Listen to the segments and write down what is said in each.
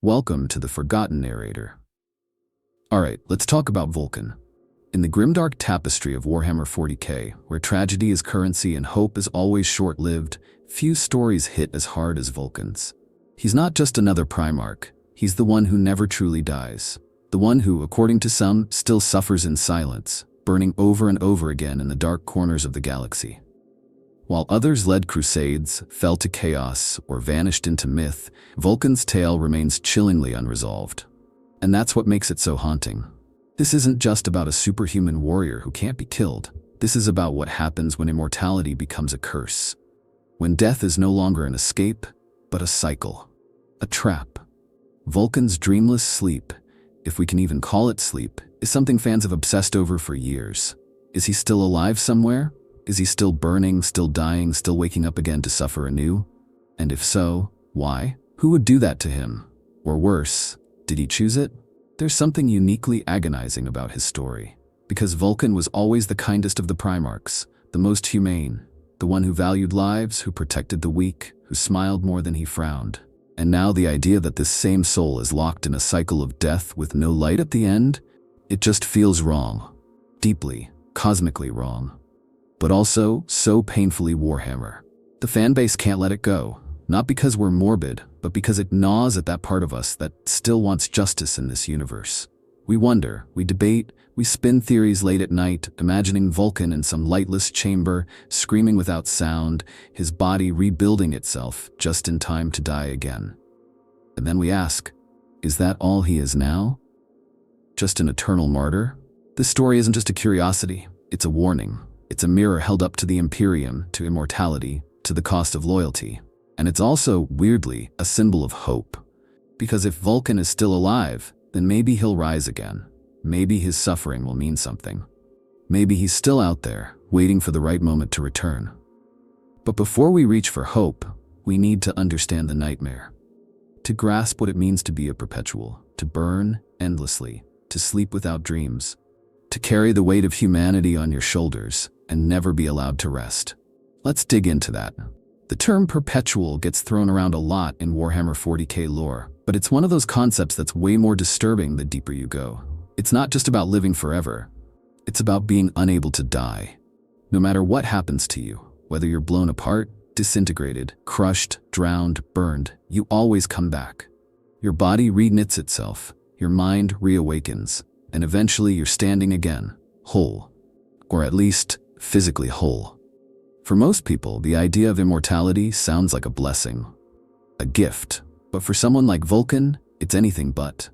Welcome to the Forgotten Narrator. Alright, let's talk about Vulkan. In the grimdark tapestry of Warhammer 40k, where tragedy is currency and hope is always short-lived, few stories hit as hard as Vulkan's. He's not just another Primarch, he's the one who never truly dies. The one who, according to some, still suffers in silence, burning over and over again in the dark corners of the galaxy. While others led crusades, fell to chaos, or vanished into myth, Vulkan's tale remains chillingly unresolved. And that's what makes it so haunting. This isn't just about a superhuman warrior who can't be killed. This is about what happens when immortality becomes a curse. When death is no longer an escape, but a cycle. A trap. Vulkan's dreamless sleep, if we can even call it sleep, is something fans have obsessed over for years. Is he still alive somewhere? Is he still burning, still dying, still waking up again to suffer anew? And if so, why? Who would do that to him? Or worse, did he choose it? There's something uniquely agonizing about his story. Because Vulkan was always the kindest of the Primarchs, the most humane, the one who valued lives, who protected the weak, who smiled more than he frowned. And now the idea that this same soul is locked in a cycle of death with no light at the end, it just feels wrong. Deeply, cosmically wrong. But also so painfully Warhammer. The fanbase can't let it go, not because we're morbid, but because it gnaws at that part of us that still wants justice in this universe. We wonder, we debate, we spin theories late at night, imagining Vulkan in some lightless chamber, screaming without sound, his body rebuilding itself just in time to die again. And then we ask, is that all he is now? Just an eternal martyr? This story isn't just a curiosity, it's a warning. It's a mirror held up to the Imperium, to immortality, to the cost of loyalty. And it's also, weirdly, a symbol of hope. Because if Vulkan is still alive, then maybe he'll rise again. Maybe his suffering will mean something. Maybe he's still out there, waiting for the right moment to return. But before we reach for hope, we need to understand the nightmare. To grasp what it means to be a perpetual, to burn endlessly, to sleep without dreams, to carry the weight of humanity on your shoulders and never be allowed to rest. Let's dig into that. The term perpetual gets thrown around a lot in Warhammer 40k lore, but it's one of those concepts that's way more disturbing the deeper you go. It's not just about living forever. It's about being unable to die. No matter what happens to you, whether you're blown apart, disintegrated, crushed, drowned, burned, you always come back. Your body reknits itself, your mind reawakens, and eventually you're standing again, whole. Or at least, physically whole. For most people, the idea of immortality sounds like a blessing, a gift. But for someone like Vulkan, it's anything but.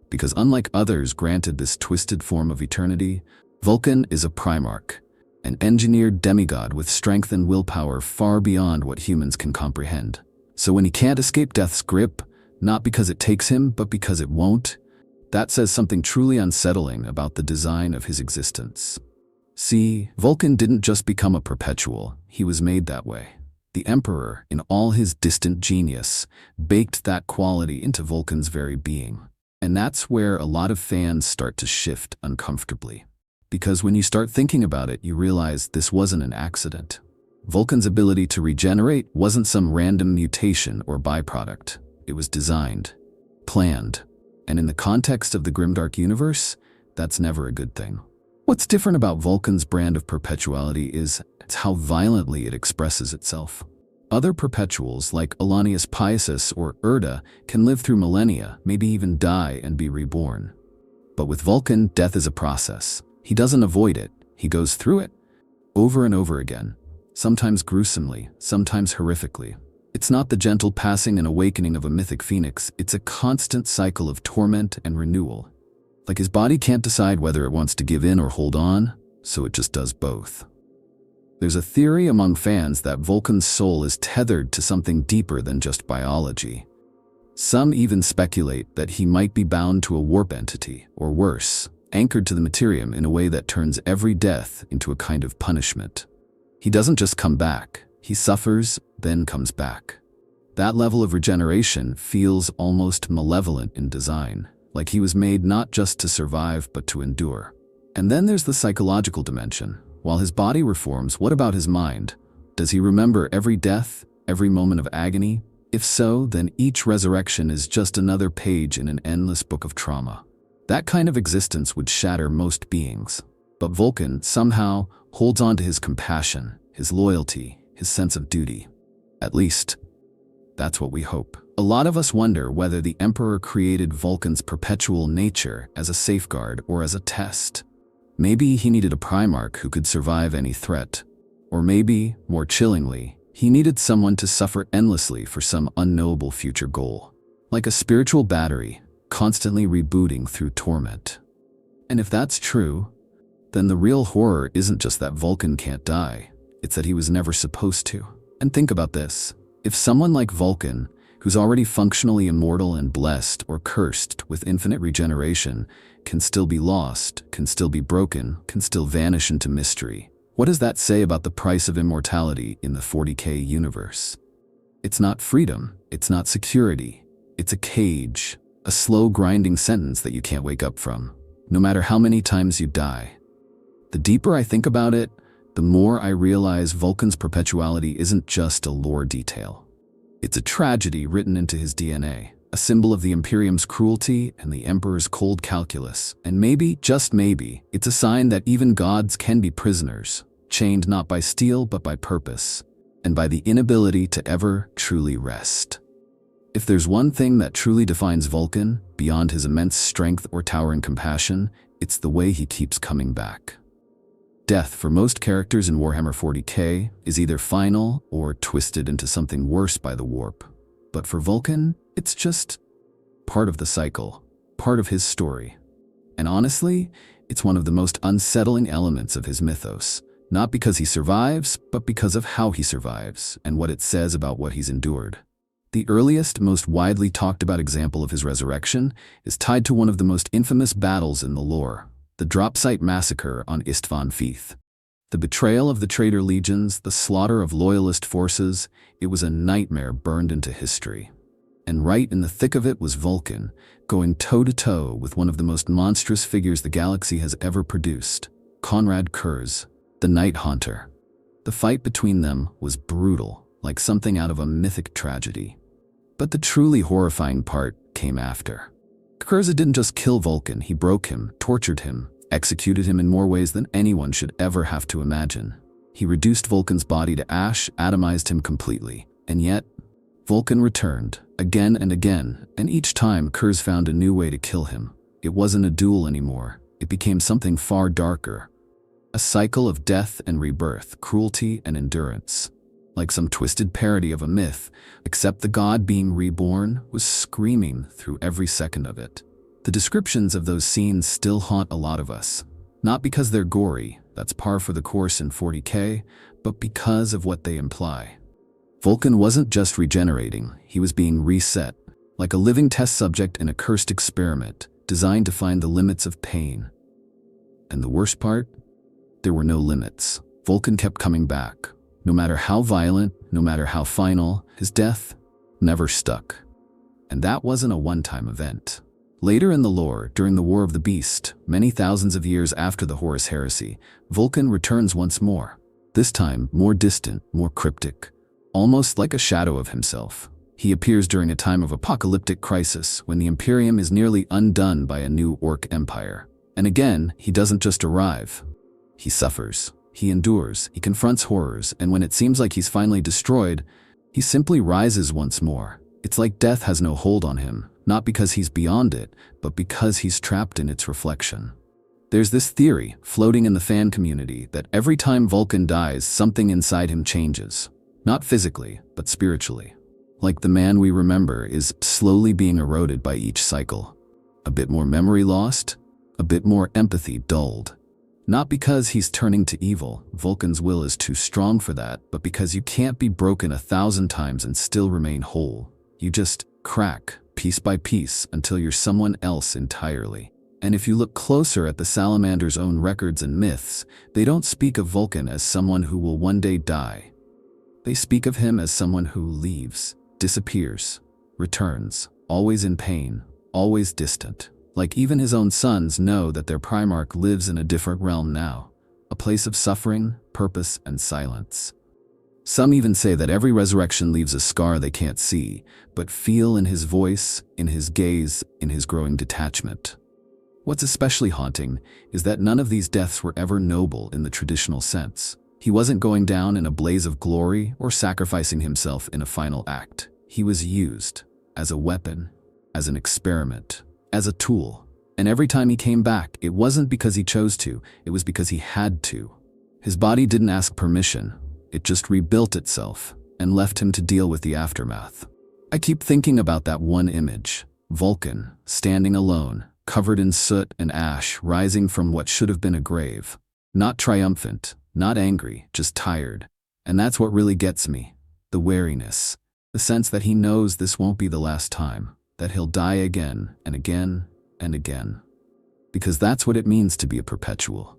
Because unlike others granted this twisted form of eternity, Vulkan is a Primarch, an engineered demigod with strength and willpower far beyond what humans can comprehend. So when he can't escape death's grip, not because it takes him, but because it won't, that says something truly unsettling about the design of his existence. See, Vulkan didn't just become a perpetual, he was made that way. The Emperor, in all his distant genius, baked that quality into Vulkan's very being. And that's where a lot of fans start to shift uncomfortably. Because when you start thinking about it, you realize this wasn't an accident. Vulkan's ability to regenerate wasn't some random mutation or byproduct. It was designed, planned. And in the context of the grimdark universe, that's never a good thing. What's different about Vulkan's brand of perpetuality is it's how violently it expresses itself. Other perpetuals like Alanius Piesus or Erda can live through millennia, maybe even die and be reborn. But with Vulkan, death is a process. He doesn't avoid it, he goes through it, over and over again, sometimes gruesomely, sometimes horrifically. It's not the gentle passing and awakening of a mythic phoenix, it's a constant cycle of torment and renewal. Like his body can't decide whether it wants to give in or hold on, so it just does both. There's a theory among fans that Vulkan's soul is tethered to something deeper than just biology. Some even speculate that he might be bound to a warp entity, or worse, anchored to the materium in a way that turns every death into a kind of punishment. He doesn't just come back, he suffers, then comes back. That level of regeneration feels almost malevolent in design. Like he was made not just to survive, but to endure. And then there's the psychological dimension. While his body reforms, what about his mind? Does he remember every death, every moment of agony, If so, then each resurrection is just another page in an endless book of trauma. That kind of existence would shatter most beings. But Vulkan somehow holds on to his compassion, his loyalty, his sense of duty. At least, that's what we hope. A lot of us wonder whether the Emperor created Vulkan's perpetual nature as a safeguard or as a test. Maybe he needed a Primarch who could survive any threat. Or maybe, more chillingly, he needed someone to suffer endlessly for some unknowable future goal. Like a spiritual battery, constantly rebooting through torment. And if that's true, then the real horror isn't just that Vulkan can't die, it's that he was never supposed to. And think about this. If someone like Vulkan, who's already functionally immortal and blessed or cursed with infinite regeneration, can still be lost, can still be broken, can still vanish into mystery, what does that say about the price of immortality in the 40k universe? It's not freedom, it's not security, it's a cage, a slow grinding sentence that you can't wake up from, no matter how many times you die. The deeper I think about it, the more I realize Vulkan's perpetuality isn't just a lore detail. It's a tragedy written into his DNA, a symbol of the Imperium's cruelty and the Emperor's cold calculus. And maybe, just maybe, it's a sign that even gods can be prisoners, chained not by steel but by purpose, and by the inability to ever truly rest. If there's one thing that truly defines Vulkan, beyond his immense strength or towering compassion, it's the way he keeps coming back. Death, for most characters in Warhammer 40k, is either final or twisted into something worse by the warp. But for Vulkan, it's just part of the cycle, part of his story. And honestly, it's one of the most unsettling elements of his mythos, not because he survives, but because of how he survives and what it says about what he's endured. The earliest, most widely talked about example of his resurrection is tied to one of the most infamous battles in the lore, the Dropsite Massacre on Istvan Feith. The betrayal of the traitor legions, the slaughter of loyalist forces, it was a nightmare burned into history. And right in the thick of it was Vulkan, going toe-to-toe with one of the most monstrous figures the galaxy has ever produced, Konrad Curze, the Night Haunter. The fight between them was brutal, like something out of a mythic tragedy. But the truly horrifying part came after. Curze didn't just kill Vulkan, he broke him, tortured him, executed him in more ways than anyone should ever have to imagine. He reduced Vulkan's body to ash, atomized him completely. And yet, Vulkan returned, again and again, and each time Curze found a new way to kill him. It wasn't a duel anymore, it became something far darker. A cycle of death and rebirth, cruelty and endurance. Like some twisted parody of a myth, except the god being reborn was screaming through every second of it. The descriptions of those scenes still haunt a lot of us. Not because they're gory, that's par for the course in 40k, but because of what they imply. Vulkan wasn't just regenerating, he was being reset, like a living test subject in a cursed experiment, designed to find the limits of pain. And the worst part? There were no limits. Vulkan kept coming back. No matter how violent, no matter how final, his death never stuck. And that wasn't a one-time event. Later in the lore, during the War of the Beast, many thousands of years after the Horus Heresy, Vulkan returns once more. This time, more distant, more cryptic, almost like a shadow of himself. He appears during a time of apocalyptic crisis, when the Imperium is nearly undone by a new Orc empire. And again, he doesn't just arrive. He suffers. He endures, he confronts horrors, and when it seems like he's finally destroyed, he simply rises once more. It's like death has no hold on him, not because he's beyond it, but because he's trapped in its reflection. There's this theory, floating in the fan community, that every time Vulkan dies, something inside him changes. Not physically, but spiritually. Like the man we remember is slowly being eroded by each cycle. A bit more memory lost, a bit more empathy dulled. Not because he's turning to evil, Vulkan's will is too strong for that, but because you can't be broken 1,000 times and still remain whole. You just crack, piece by piece, until you're someone else entirely. And if you look closer at the Salamander's own records and myths, they don't speak of Vulkan as someone who will one day die. They speak of him as someone who leaves, disappears, returns, always in pain, always distant. Like even his own sons know that their Primarch lives in a different realm now, a place of suffering, purpose, and silence. Some even say that every resurrection leaves a scar they can't see, but feel in his voice, in his gaze, in his growing detachment. What's especially haunting is that none of these deaths were ever noble in the traditional sense. He wasn't going down in a blaze of glory or sacrificing himself in a final act. He was used as a weapon, as an experiment, as a tool. And every time he came back, it wasn't because he chose to, it was because he had to. His body didn't ask permission. It just rebuilt itself and left him to deal with the aftermath. I keep thinking about that one image, Vulkan, standing alone, covered in soot and ash, rising from what should have been a grave. Not triumphant, not angry, just tired. And that's what really gets me, the wariness, the sense that he knows this won't be the last time, that he'll die again and again and again. Because that's what it means to be a perpetual.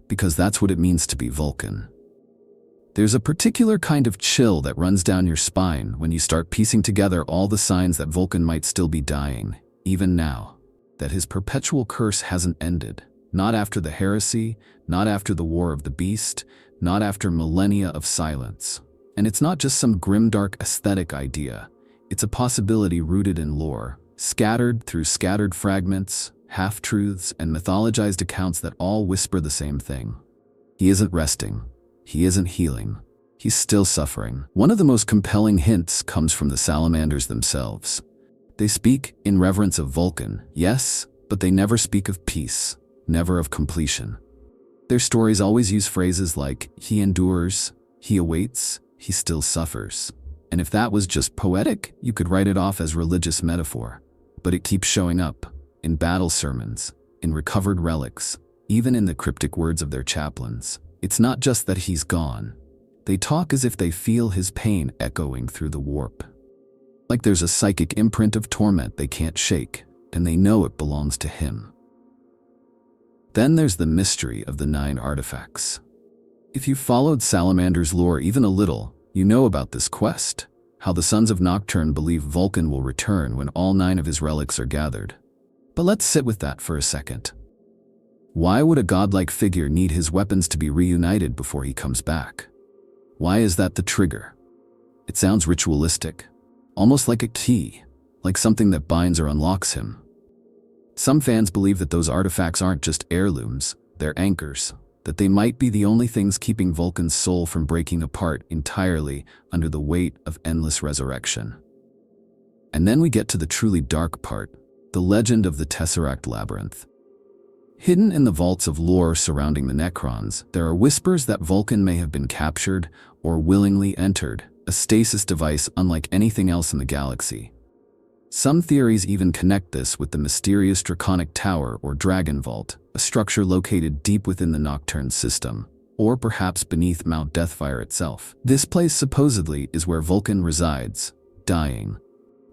Because that's what it means to be Vulkan. There's a particular kind of chill that runs down your spine when you start piecing together all the signs that Vulkan might still be dying, even now. That his perpetual curse hasn't ended. Not after the heresy, not after the war of the beast, not after millennia of silence. And it's not just some grimdark aesthetic idea. It's a possibility rooted in lore, scattered through scattered fragments, half-truths, and mythologized accounts that all whisper the same thing. He isn't resting. He isn't healing. He's still suffering. One of the most compelling hints comes from the salamanders themselves. They speak in reverence of Vulkan, yes, but they never speak of peace, never of completion. Their stories always use phrases like, he endures, he awaits, he still suffers. And if that was just poetic, you could write it off as religious metaphor. But it keeps showing up, in battle sermons, in recovered relics, even in the cryptic words of their chaplains. It's not just that he's gone. They talk as if they feel his pain echoing through the warp. Like there's a psychic imprint of torment they can't shake, and they know it belongs to him. Then there's the mystery of the 9 artifacts. If you've followed Salamander's lore even a little, you know about this quest, how the Sons of Nocturne believe Vulkan will return when all 9 of his relics are gathered. But let's sit with that for a second. Why would a godlike figure need his weapons to be reunited before he comes back? Why is that the trigger? It sounds ritualistic, almost like a key, like something that binds or unlocks him. Some fans believe that those artifacts aren't just heirlooms, they're anchors, that they might be the only things keeping Vulkan's soul from breaking apart entirely under the weight of endless resurrection. And then we get to the truly dark part, the legend of the Tesseract Labyrinth. Hidden in the vaults of lore surrounding the Necrons, there are whispers that Vulkan may have been captured or willingly entered, a stasis device unlike anything else in the galaxy. Some theories even connect this with the mysterious Draconic Tower or Dragon Vault, a structure located deep within the Nocturne system, or perhaps beneath Mount Deathfire itself. This place supposedly is where Vulkan resides, dying,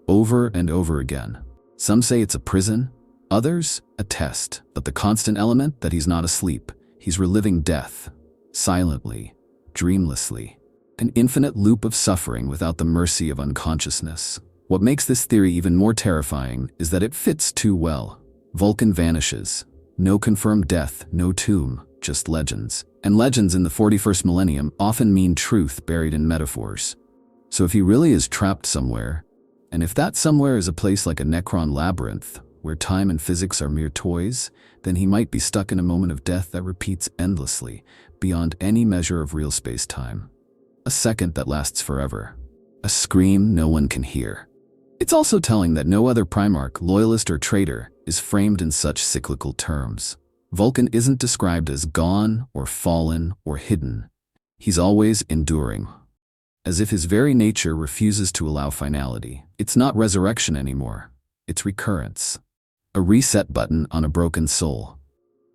over and over again. Some say it's a prison, others, a test, but the constant element that he's not asleep. He's reliving death, silently, dreamlessly. An infinite loop of suffering without the mercy of unconsciousness. What makes this theory even more terrifying is that it fits too well. Vulkan vanishes. No confirmed death, no tomb, just legends. And legends in the 41st millennium often mean truth buried in metaphors. So if he really is trapped somewhere, and if that somewhere is a place like a Necron labyrinth, where time and physics are mere toys, then he might be stuck in a moment of death that repeats endlessly, beyond any measure of real space-time. A second that lasts forever. A scream no one can hear. It's also telling that no other Primarch, loyalist, or traitor is framed in such cyclical terms. Vulkan isn't described as gone, or fallen, or hidden. He's always enduring. As if his very nature refuses to allow finality. It's not resurrection anymore. It's recurrence. A reset button on a broken soul.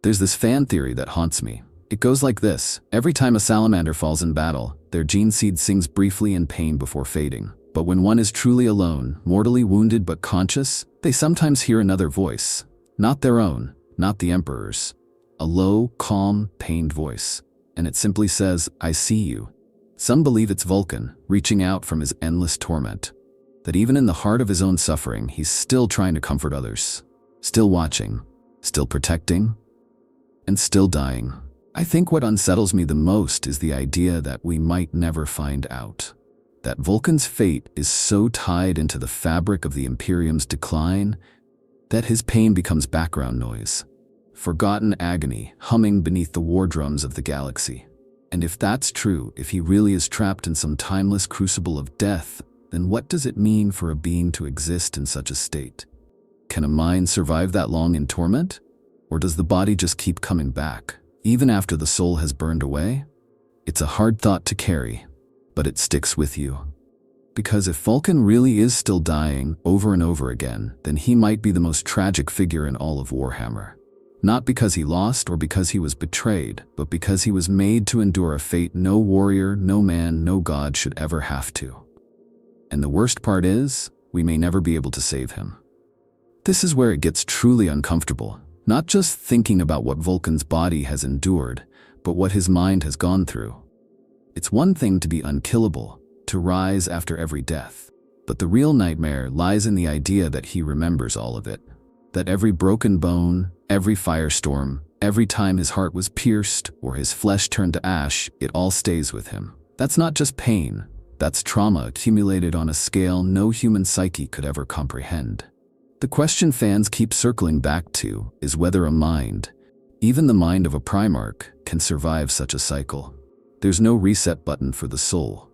There's this fan theory that haunts me. It goes like this. Every time a salamander falls in battle, their gene seed sings briefly in pain before fading. But when one is truly alone, mortally wounded but conscious, they sometimes hear another voice. Not their own, not the Emperor's. A low, calm, pained voice. And it simply says, I see you. Some believe it's Vulkan, reaching out from his endless torment. That even in the heart of his own suffering, he's still trying to comfort others. Still watching, still protecting, and still dying. I think what unsettles me the most is the idea that we might never find out. That Vulkan's fate is so tied into the fabric of the Imperium's decline that his pain becomes background noise. Forgotten agony humming beneath the war drums of the galaxy. And if that's true, if he really is trapped in some timeless crucible of death, then what does it mean for a being to exist in such a state? Can a mind survive that long in torment? Or does the body just keep coming back, even after the soul has burned away? It's a hard thought to carry, but it sticks with you. Because if Vulkan really is still dying over and over again, then he might be the most tragic figure in all of Warhammer. Not because he lost or because he was betrayed, but because he was made to endure a fate no warrior, no man, no god should ever have to. And the worst part is, we may never be able to save him. This is where it gets truly uncomfortable, not just thinking about what Vulkan's body has endured, but what his mind has gone through. It's one thing to be unkillable, to rise after every death, but the real nightmare lies in the idea that he remembers all of it. That every broken bone, every firestorm, every time his heart was pierced or his flesh turned to ash, it all stays with him. That's not just pain, that's trauma accumulated on a scale no human psyche could ever comprehend. The question fans keep circling back to is whether a mind, even the mind of a Primarch, can survive such a cycle. There's no reset button for the soul.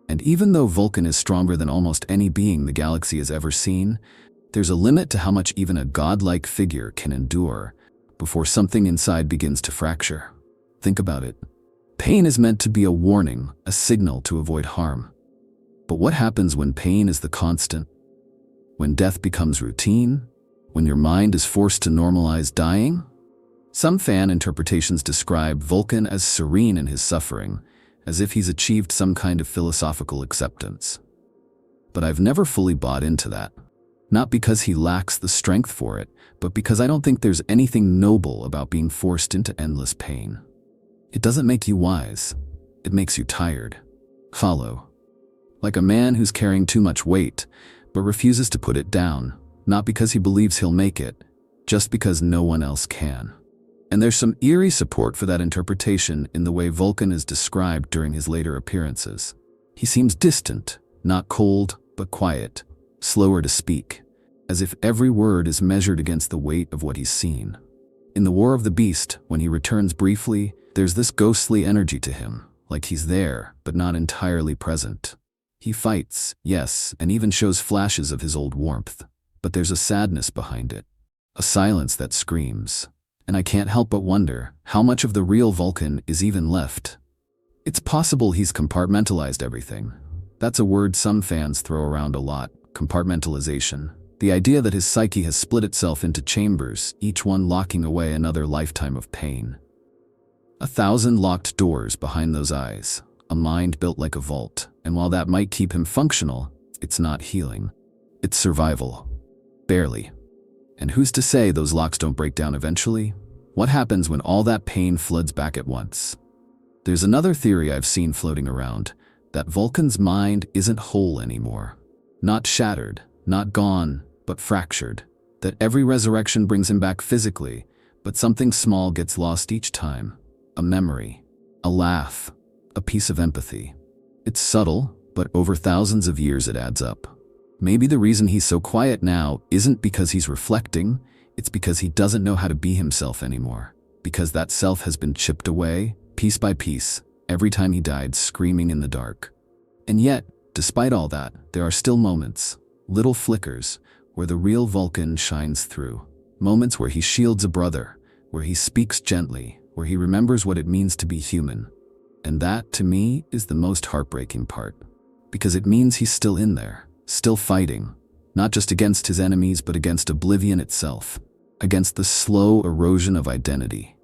And even though Vulkan is stronger than almost any being the galaxy has ever seen, there's a limit to how much even a godlike figure can endure before something inside begins to fracture. Think about it. Pain is meant to be a warning, a signal to avoid harm. But what happens when pain is the constant? When death becomes routine? When your mind is forced to normalize dying? Some fan interpretations describe Vulkan as serene in his suffering, as if he's achieved some kind of philosophical acceptance. But I've never fully bought into that. Not because he lacks the strength for it, but because I don't think there's anything noble about being forced into endless pain. It doesn't make you wise. It makes you tired. Hollow. Like a man who's carrying too much weight, but refuses to put it down, not because he believes he'll make it, just because no one else can. And there's some eerie support for that interpretation in the way Vulkan is described during his later appearances. He seems distant, not cold, but quiet, slower to speak, as if every word is measured against the weight of what he's seen. In the War of the Beast, when he returns briefly, there's this ghostly energy to him, like he's there, but not entirely present. He fights, yes, and even shows flashes of his old warmth, but there's a sadness behind it, a silence that screams. And I can't help but wonder how much of the real Vulkan is even left. It's possible he's compartmentalized everything. That's a word some fans throw around a lot, compartmentalization. The idea that his psyche has split itself into chambers, each one locking away another lifetime of pain. 1,000 locked doors behind those eyes, a mind built like a vault, and while that might keep him functional, it's not healing. It's survival. Barely. And who's to say those locks don't break down eventually? What happens when all that pain floods back at once? There's another theory I've seen floating around, that Vulkan's mind isn't whole anymore. Not shattered, not gone, but fractured. That every resurrection brings him back physically, but something small gets lost each time. A memory, a laugh, a piece of empathy. It's subtle, but over thousands of years it adds up. Maybe the reason he's so quiet now isn't because he's reflecting, it's because he doesn't know how to be himself anymore. Because that self has been chipped away, piece by piece, every time he died screaming in the dark. And yet, despite all that, there are still moments, little flickers, where the real Vulkan shines through. Moments where he shields a brother, where he speaks gently, where he remembers what it means to be human. And that, to me, is the most heartbreaking part. Because it means he's still in there. Still fighting, not just against his enemies, but against oblivion itself, against the slow erosion of identity.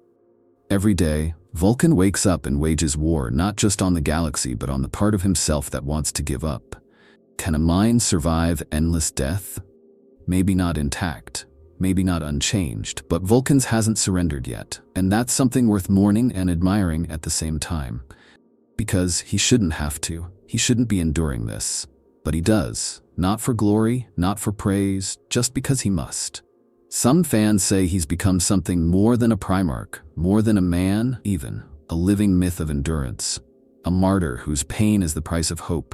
Every day, Vulkan wakes up and wages war not just on the galaxy, but on the part of himself that wants to give up. Can a mind survive endless death? Maybe not intact, maybe not unchanged, but Vulkan's hasn't surrendered yet, and that's something worth mourning and admiring at the same time. Because he shouldn't have to, he shouldn't be enduring this. But he does, not for glory, not for praise, just because he must. Some fans say he's become something more than a Primarch, more than a man, even a living myth of endurance, a martyr whose pain is the price of hope.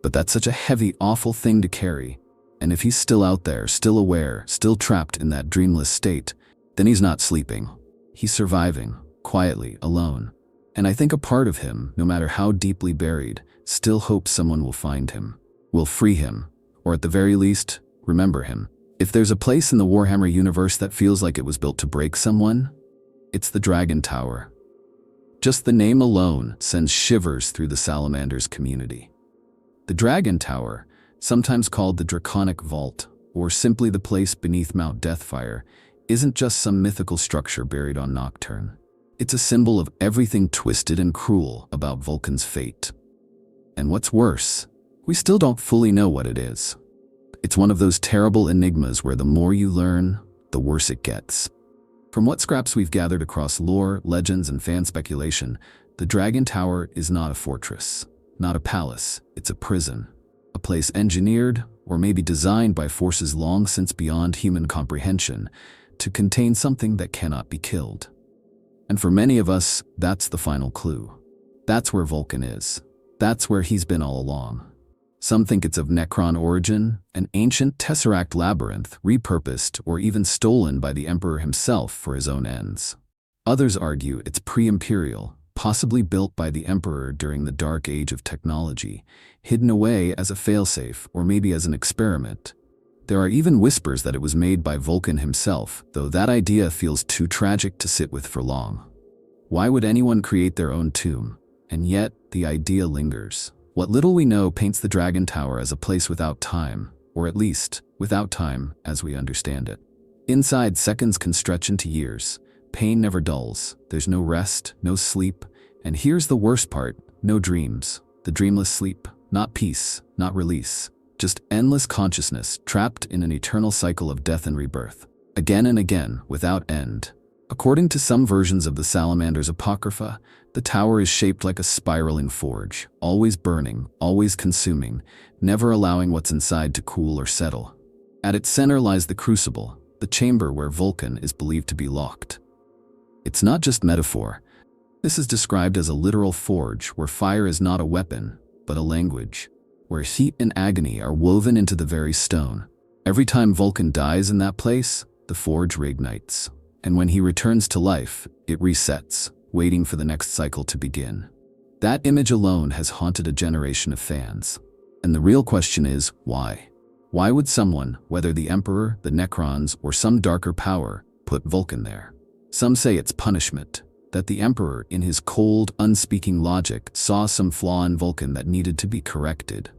But that's such a heavy, awful thing to carry. And if he's still out there, still aware, still trapped in that dreamless state, then he's not sleeping. He's surviving, quietly, alone. And I think a part of him, no matter how deeply buried, still hopes someone will find him, will free him, or at the very least, remember him. If there's a place in the Warhammer universe that feels like it was built to break someone, it's the Dragon Tower. Just the name alone sends shivers through the Salamanders community. The Dragon Tower, sometimes called the Draconic Vault, or simply the place beneath Mount Deathfire, isn't just some mythical structure buried on Nocturne. It's a symbol of everything twisted and cruel about Vulkan's fate. And what's worse, we still don't fully know what it is. It's one of those terrible enigmas where the more you learn, the worse it gets. From what scraps we've gathered across lore, legends, and fan speculation, the Dragon Tower is not a fortress, not a palace, it's a prison. A place engineered, or maybe designed by forces long since beyond human comprehension, to contain something that cannot be killed. And for many of us, that's the final clue. That's where Vulkan is. That's where he's been all along. Some think it's of Necron origin, an ancient tesseract labyrinth repurposed or even stolen by the Emperor himself for his own ends. Others argue it's pre-imperial, possibly built by the Emperor during the dark age of technology, hidden away as a failsafe or maybe as an experiment. There are even whispers that it was made by Vulkan himself, though that idea feels too tragic to sit with for long. Why would anyone create their own tomb? And yet, the idea lingers. What little we know paints the Dragon Tower as a place without time, or at least, without time as we understand it. Inside, seconds can stretch into years. Pain never dulls. There's no rest, no sleep, and here's the worst part, no dreams. The dreamless sleep, not peace, not release. Just endless consciousness trapped in an eternal cycle of death and rebirth. Again and again, without end. According to some versions of the Salamander's Apocrypha, the tower is shaped like a spiraling forge, always burning, always consuming, never allowing what's inside to cool or settle. At its center lies the Crucible, the chamber where Vulkan is believed to be locked. It's not just metaphor. This is described as a literal forge where fire is not a weapon, but a language, where heat and agony are woven into the very stone. Every time Vulkan dies in that place, the forge reignites. And when he returns to life, it resets, waiting for the next cycle to begin. That image alone has haunted a generation of fans. And the real question is, why? Why would someone, whether the Emperor, the Necrons, or some darker power, put Vulkan there? Some say it's punishment, that the Emperor, in his cold, unspeaking logic, saw some flaw in Vulkan that needed to be corrected.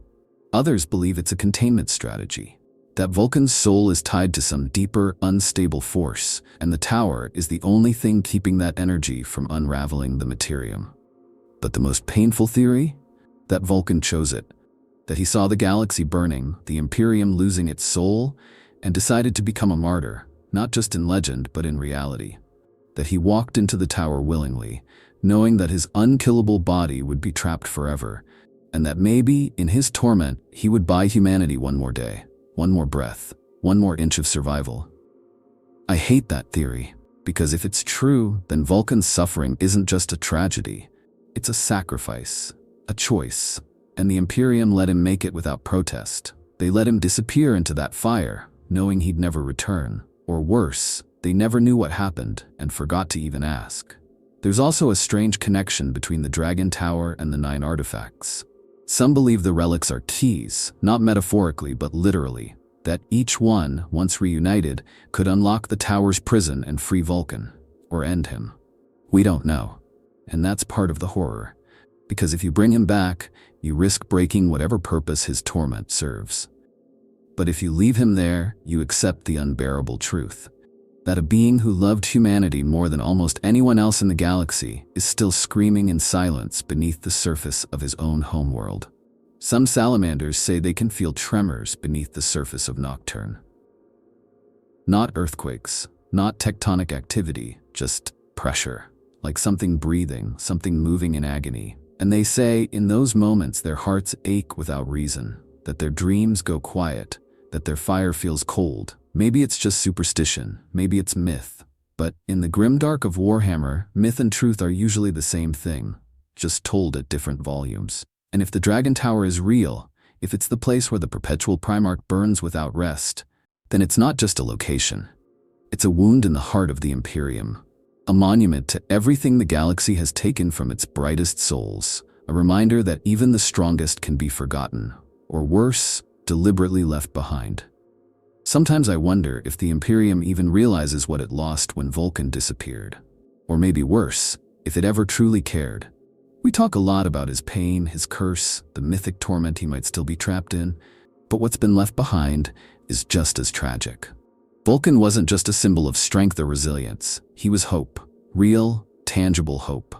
Others believe it's a containment strategy, that Vulkan's soul is tied to some deeper, unstable force, and the tower is the only thing keeping that energy from unraveling the materium. But the most painful theory? That Vulkan chose it, that he saw the galaxy burning, the Imperium losing its soul, and decided to become a martyr, not just in legend but in reality. That he walked into the tower willingly, knowing that his unkillable body would be trapped forever, and that maybe, in his torment, he would buy humanity one more day. One more breath, one more inch of survival. I hate that theory, because if it's true, then Vulkan's suffering isn't just a tragedy. It's a sacrifice, a choice, and the Imperium let him make it without protest. They let him disappear into that fire, knowing he'd never return. Or worse, they never knew what happened and forgot to even ask. There's also a strange connection between the Dragon Tower and the 9 artifacts. Some believe the relics are keys, not metaphorically but literally, that each one, once reunited, could unlock the tower's prison and free Vulkan, or end him. We don't know. And that's part of the horror. Because if you bring him back, you risk breaking whatever purpose his torment serves. But if you leave him there, you accept the unbearable truth. That a being who loved humanity more than almost anyone else in the galaxy is still screaming in silence beneath the surface of his own homeworld. Some salamanders say they can feel tremors beneath the surface of Nocturne. Not earthquakes, not tectonic activity, just pressure, like something breathing, something moving in agony. And they say in those moments their hearts ache without reason, that their dreams go quiet, that their fire feels cold, Maybe it's just superstition, maybe it's myth. But in the grimdark of Warhammer, myth and truth are usually the same thing, just told at different volumes. And if the Dragon Tower is real, if it's the place where the perpetual Primarch burns without rest, then it's not just a location. It's a wound in the heart of the Imperium, a monument to everything the galaxy has taken from its brightest souls, a reminder that even the strongest can be forgotten, or worse, deliberately left behind. Sometimes I wonder if the Imperium even realizes what it lost when Vulkan disappeared. Or maybe worse, if it ever truly cared. We talk a lot about his pain, his curse, the mythic torment he might still be trapped in, but what's been left behind is just as tragic. Vulkan wasn't just a symbol of strength or resilience. He was hope. Real, tangible hope.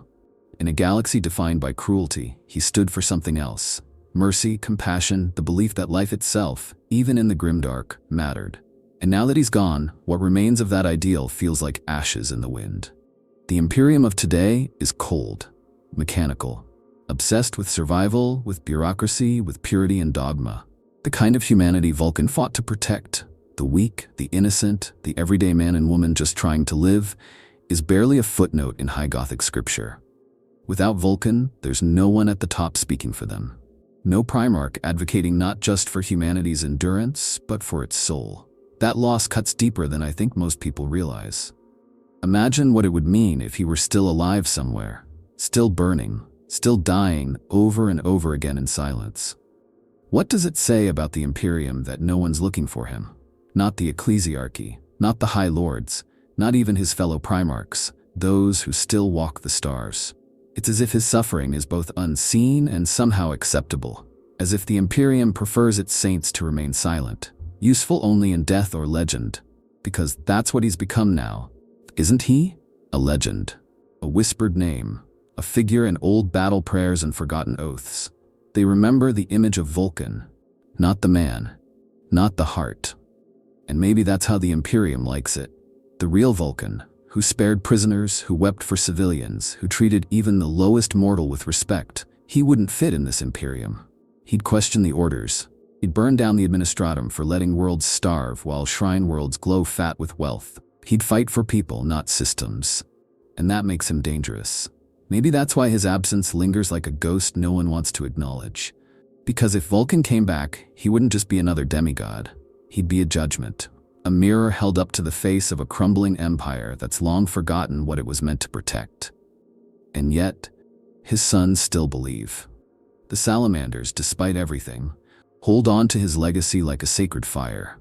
In a galaxy defined by cruelty, he stood for something else. Mercy, compassion, the belief that life itself, even in the grimdark, mattered. And now that he's gone, what remains of that ideal feels like ashes in the wind. The Imperium of today is cold, mechanical, obsessed with survival, with bureaucracy, with purity and dogma. The kind of humanity Vulkan fought to protect, the weak, the innocent, the everyday man and woman just trying to live, is barely a footnote in High Gothic scripture. Without Vulkan, there's no one at the top speaking for them. No Primarch advocating not just for humanity's endurance, but for its soul. That loss cuts deeper than I think most people realize. Imagine what it would mean if he were still alive somewhere, still burning, still dying over and over again in silence. What does it say about the Imperium that no one's looking for him? Not the Ecclesiarchy, not the High Lords, not even his fellow Primarchs, those who still walk the stars. It's as if his suffering is both unseen and somehow acceptable, as if the Imperium prefers its saints to remain silent, useful only in death or legend, because that's what he's become now. Isn't he? A legend, a whispered name, a figure in old battle prayers and forgotten oaths. They remember the image of Vulkan, not the man, not the heart. And maybe that's how the Imperium likes it. The real Vulkan, who spared prisoners, who wept for civilians, who treated even the lowest mortal with respect. He wouldn't fit in this Imperium. He'd question the orders. He'd burn down the Administratum for letting worlds starve while shrine worlds glow fat with wealth. He'd fight for people, not systems. And that makes him dangerous. Maybe that's why his absence lingers like a ghost no one wants to acknowledge. Because if Vulkan came back, he wouldn't just be another demigod. He'd be a judgment. A mirror held up to the face of a crumbling empire that's long forgotten what it was meant to protect. And yet, his sons still believe. The Salamanders, despite everything, hold on to his legacy like a sacred fire.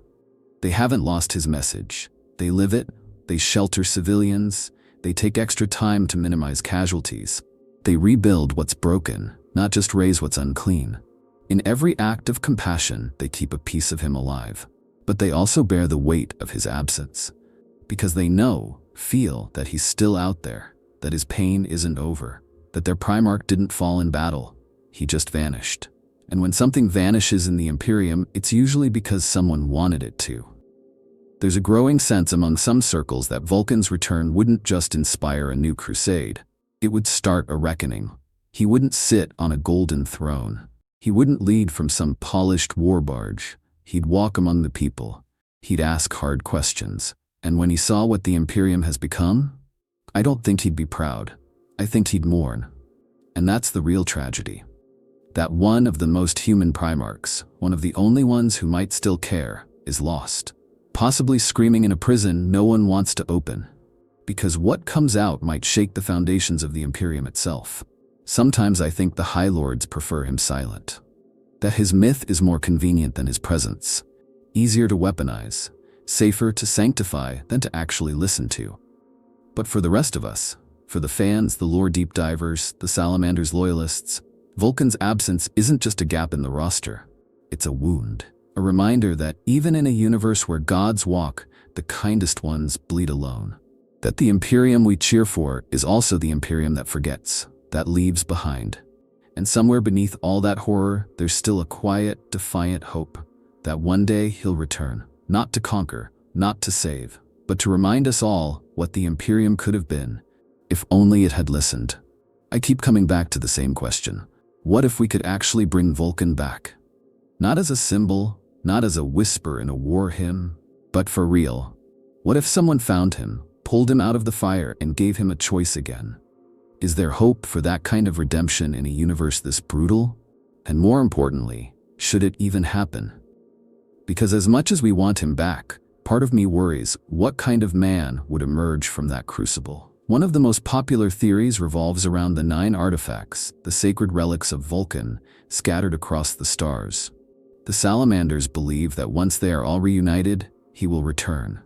They haven't lost his message. They live it, they shelter civilians, they take extra time to minimize casualties. They rebuild what's broken, not just raise what's unclean. In every act of compassion, they keep a piece of him alive. But they also bear the weight of his absence, because they feel that he's still out there, that his pain isn't over, that their Primarch didn't fall in battle, he just vanished. And when something vanishes in the Imperium, it's usually because someone wanted it to. There's a growing sense among some circles that Vulkan's return wouldn't just inspire a new crusade, it would start a reckoning. He wouldn't sit on a golden throne. He wouldn't lead from some polished war barge. He'd walk among the people. He'd ask hard questions. And when he saw what the Imperium has become, I don't think he'd be proud. I think he'd mourn. And that's the real tragedy. That one of the most human Primarchs, one of the only ones who might still care, is lost. Possibly screaming in a prison no one wants to open. Because what comes out might shake the foundations of the Imperium itself. Sometimes I think the High Lords prefer him silent. That his myth is more convenient than his presence, easier to weaponize, safer to sanctify than to actually listen to. But for the rest of us, for the fans, the lore deep divers, the Salamander's loyalists, Vulkan's absence isn't just a gap in the roster. It's a wound, a reminder that even in a universe where gods walk, the kindest ones bleed alone. That the Imperium we cheer for is also the Imperium that forgets, that leaves behind. And somewhere beneath all that horror, there's still a quiet, defiant hope that one day he'll return, not to conquer, not to save, but to remind us all what the Imperium could have been, if only it had listened. I keep coming back to the same question. What if we could actually bring Vulkan back? Not as a symbol, not as a whisper in a war hymn, But for real, what if someone found him, pulled him out of the fire, and gave him a choice again? Is there hope for that kind of redemption in a universe this brutal? And more importantly, should it even happen? Because as much as we want him back, part of me worries what kind of man would emerge from that crucible. One of the most popular theories revolves around the 9 artifacts, the sacred relics of Vulkan, scattered across the stars. The salamanders believe that once they are all reunited, he will return.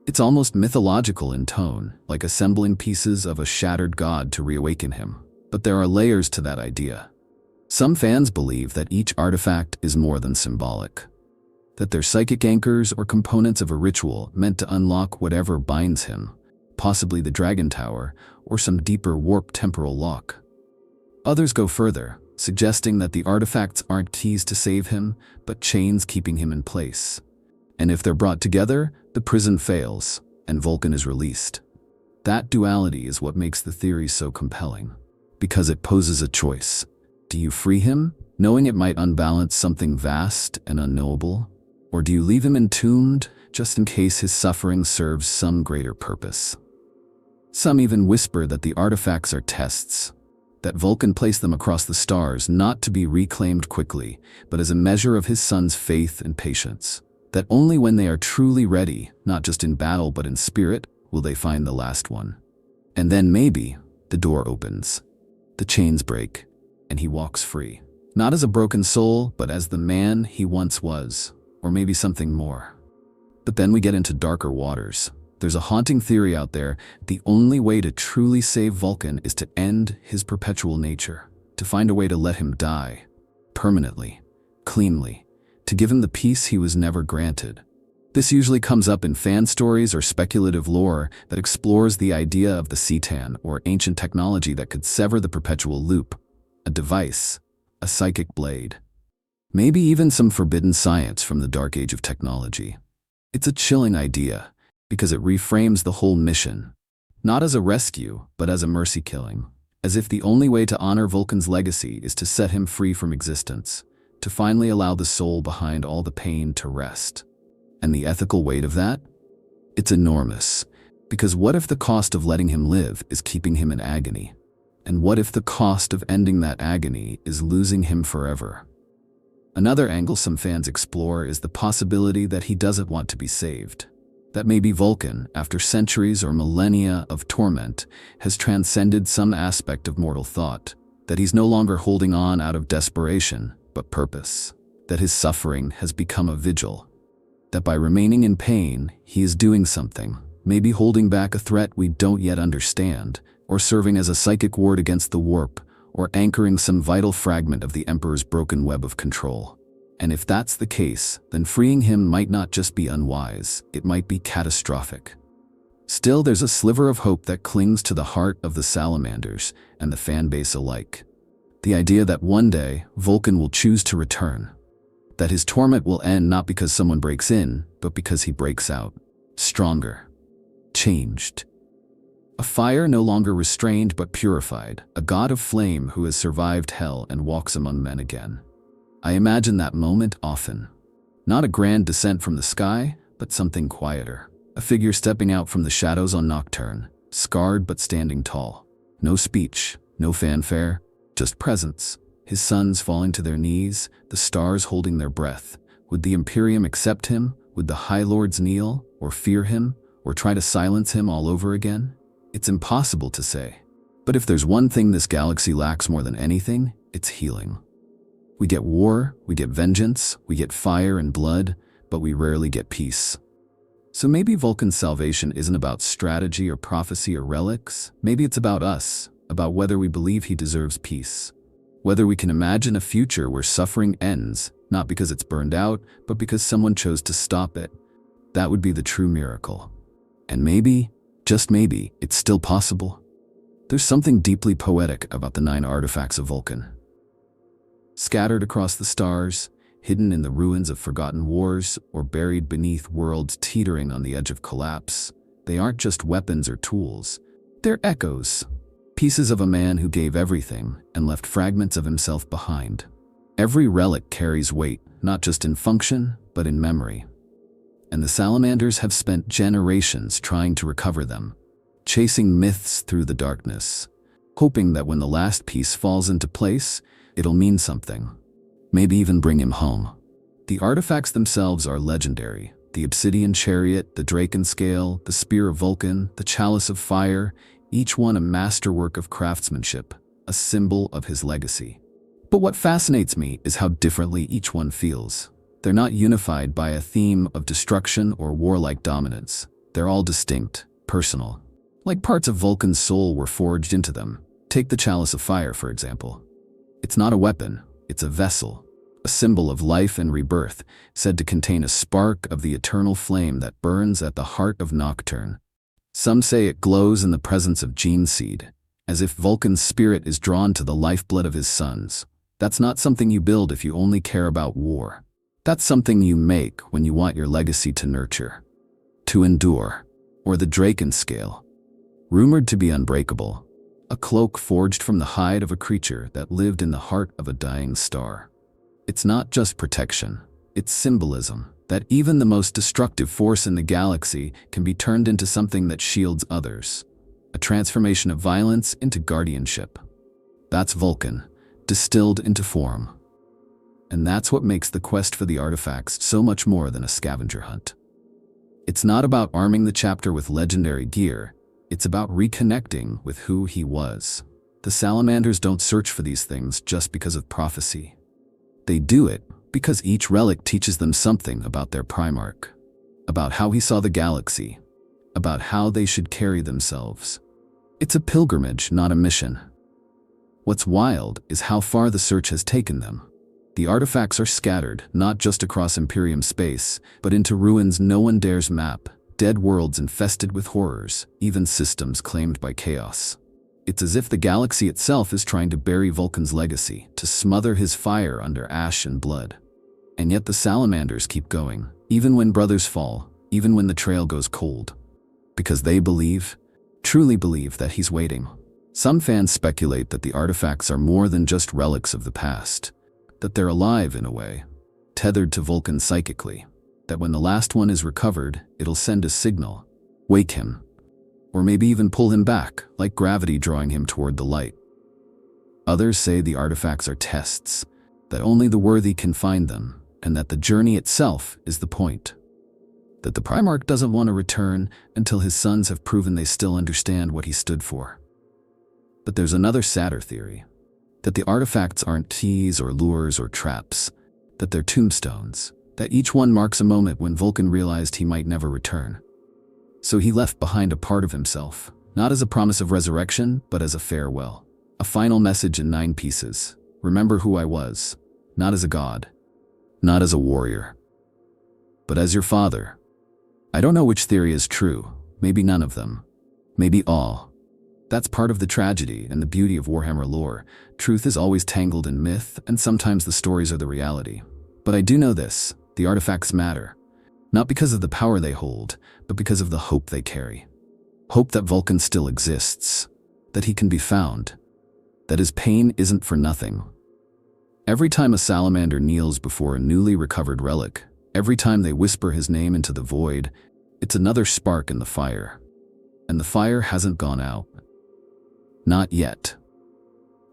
It's almost mythological in tone, like assembling pieces of a shattered god to reawaken him. But there are layers to that idea. Some fans believe that each artifact is more than symbolic, that they're psychic anchors or components of a ritual meant to unlock whatever binds him, possibly the Dragon Tower or some deeper warp temporal lock. Others go further, suggesting that the artifacts aren't keys to save him, but chains keeping him in place. And if they're brought together, the prison fails, and Vulkan is released. That duality is what makes the theory so compelling, because it poses a choice. Do you free him, knowing it might unbalance something vast and unknowable? Or do you leave him entombed, just in case his suffering serves some greater purpose? Some even whisper that the artifacts are tests, that Vulkan placed them across the stars not to be reclaimed quickly, but as a measure of his son's faith and patience. That only when they are truly ready, not just in battle but in spirit, will they find the last one. And then maybe the door opens, the chains break, and he walks free. Not as a broken soul, but as the man he once was, or maybe something more. But then we get into darker waters. There's a haunting theory out there: the only way to truly save Vulkan is to end his perpetual nature, to find a way to let him die, permanently, cleanly, to give him the peace he was never granted. This usually comes up in fan stories or speculative lore that explores the idea of the Citan, or ancient technology that could sever the perpetual loop, a device, a psychic blade. Maybe even some forbidden science from the dark age of technology. It's a chilling idea, because it reframes the whole mission, not as a rescue, but as a mercy killing, as if the only way to honor Vulkan's legacy is to set him free from existence, to finally allow the soul behind all the pain to rest. And the ethical weight of that? It's enormous, because what if the cost of letting him live is keeping him in agony? And what if the cost of ending that agony is losing him forever? Another angle some fans explore is the possibility that he doesn't want to be saved. That maybe Vulkan, after centuries or millennia of torment, has transcended some aspect of mortal thought, that he's no longer holding on out of desperation, but purpose, that his suffering has become a vigil, that by remaining in pain, he is doing something, maybe holding back a threat we don't yet understand, or serving as a psychic ward against the warp, or anchoring some vital fragment of the Emperor's broken web of control. And if that's the case, then freeing him might not just be unwise, it might be catastrophic. Still, there's a sliver of hope that clings to the heart of the salamanders and the fanbase alike. The idea that one day, Vulkan will choose to return. That his torment will end not because someone breaks in, but because he breaks out. Stronger. Changed. A fire no longer restrained but purified. A god of flame who has survived hell and walks among men again. I imagine that moment often. Not a grand descent from the sky, but something quieter. A figure stepping out from the shadows on Nocturne, scarred but standing tall. No speech, no fanfare, just presence. His sons falling to their knees, the stars holding their breath. Would the Imperium accept him? Would the High Lords kneel, or fear him, or try to silence him all over again? It's impossible to say. But if there's one thing this galaxy lacks more than anything, it's healing. We get war, we get vengeance, we get fire and blood, but we rarely get peace. So maybe Vulkan's salvation isn't about strategy or prophecy or relics. Maybe it's about us, about whether we believe he deserves peace. Whether we can imagine a future where suffering ends, not because it's burned out, but because someone chose to stop it. That would be the true miracle. And maybe, just maybe, it's still possible. There's something deeply poetic about the 9 artifacts of Vulkan. Scattered across the stars, hidden in the ruins of forgotten wars, or buried beneath worlds teetering on the edge of collapse, they aren't just weapons or tools. They're echoes. Pieces of a man who gave everything and left fragments of himself behind. Every relic carries weight, not just in function, but in memory. and the salamanders have spent generations trying to recover them, chasing myths through the darkness, hoping that when the last piece falls into place, it'll mean something, maybe even bring him home. The artifacts themselves are legendary. The obsidian chariot, the draken scale, the spear of Vulkan, the chalice of fire, each one a masterwork of craftsmanship, a symbol of his legacy. But what fascinates me is how differently each one feels. They're not unified by a theme of destruction or warlike dominance. They're all distinct, personal. Like parts of Vulkan's soul were forged into them. Take the chalice of fire, for example. It's not a weapon, it's a vessel, a symbol of life and rebirth, said to contain a spark of the eternal flame that burns at the heart of Nocturne. Some say it glows in the presence of gene seed, as if Vulkan's spirit is drawn to the lifeblood of his sons. That's not something you build if you only care about war. That's something you make when you want your legacy to nurture, to endure. Or the draken scale, rumored to be unbreakable, a cloak forged from the hide of a creature that lived in the heart of a dying star. It's not just protection, it's symbolism, that even the most destructive force in the galaxy can be turned into something that shields others, a transformation of violence into guardianship. That's Vulkan, distilled into form. And that's what makes the quest for the artifacts so much more than a scavenger hunt. It's not about arming the chapter with legendary gear, it's about reconnecting with who he was. The salamanders don't search for these things just because of prophecy. They do it because each relic teaches them something about their Primarch, about how he saw the galaxy, about how they should carry themselves. It's a pilgrimage, not a mission. What's wild is how far the search has taken them. The artifacts are scattered, not just across Imperium space, but into ruins no one dares map, dead worlds infested with horrors, even systems claimed by chaos. It's as if the galaxy itself is trying to bury Vulkan's legacy, to smother his fire under ash and blood. And yet the salamanders keep going, even when brothers fall, even when the trail goes cold. Because they believe, truly believe, that he's waiting. Some fans speculate that the artifacts are more than just relics of the past, that they're alive in a way, tethered to Vulkan psychically, that when the last one is recovered, it'll send a signal, wake him, or maybe even pull him back, like gravity drawing him toward the light. Others say the artifacts are tests, that only the worthy can find them, and that the journey itself is the point. That the Primarch doesn't want to return until his sons have proven they still understand what he stood for. But there's another sadder theory, that the artifacts aren't teas or lures or traps, that they're tombstones, that each one marks a moment when Vulkan realized he might never return. So he left behind a part of himself, not as a promise of resurrection, but as a farewell. A final message in 9 pieces. Remember who I was, not as a god, not as a warrior, but as your father. I don't know which theory is true, maybe none of them, maybe all. That's part of the tragedy and the beauty of Warhammer lore. Truth is always tangled in myth, and sometimes the stories are the reality. But I do know this, the artifacts matter. Not because of the power they hold, but because of the hope they carry. Hope that Vulkan still exists, that he can be found, that his pain isn't for nothing. Every time a salamander kneels before a newly recovered relic, every time they whisper his name into the void, it's another spark in the fire. And the fire hasn't gone out. Not yet.